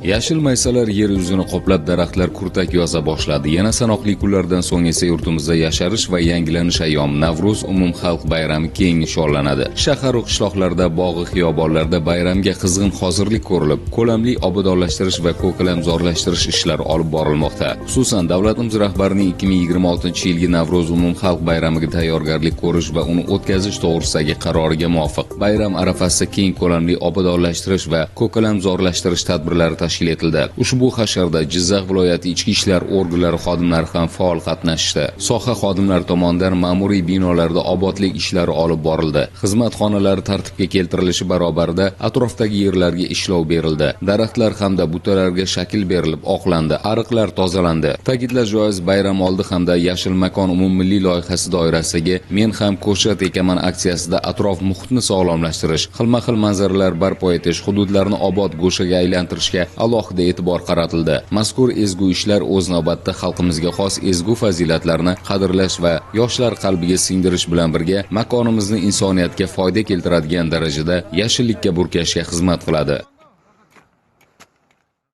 Yashil maysalar yer yuzini qoplab, daraxtlar kurtak yoza boshladi. Yana sanoqli kunlardan so'ng esa yurtimizda yasharish va yangilanish ayyomi Navruz umumxalq bayrami keng nishonlanadi. Shahar va qishloqlarda, bog'i, xiyobonlarda bayramga qizg'in hozirlik ko'rilib, ko'lamli obodonlashtirish va ko'kalamzorlashtirish ishlari olib borilmoqda. Xususan, davlatimiz rahbarining 2026-yilgi Navruz umumxalq bayramiga tayyorgarlik ko'rish va uni o'tkazish to'g'risidagi qaroriga muvofiq bayram arafasida keng ko'lamli obodonlashtirish va ko'kalamzorlashtirish tadbirlari tashkil etildi. Ushbu hasharda Jizzax viloyati ichki ishlar organlari xodimlari ham faol qatnashdi. Soha xodimlari tomonidan ma'muriy binolarda obodlik ishlari olib borildi. Xizmat xonalari tartibga keltirilishi barobarida atrofdagi yerlarga ishlov berildi. Daraxtlar hamda butalarga shakl berilib oqlandi, ariqlar tozalandi. Ta'kidlash joiz, bayram oldi hamda Yashil makon umummilliy loyihasi doirasidagi Men ham ko'chat ekaman aksiyasida atrof muhitni sog'lomlashtirish, xilma-xil manzaralar barpo etish, hududlarni obod go'shaga aylantirishga alohida e'tibor qaratildi. Mazkur ezgu ishlar o'z navbatida xalqimizga xos ezgu fazilatlarni qadrlash va yoshlar qalbiga singdirish bilan birga makonimizni insoniyatga foyda keltiradigan darajada yashillikka burkashga xizmat qiladi.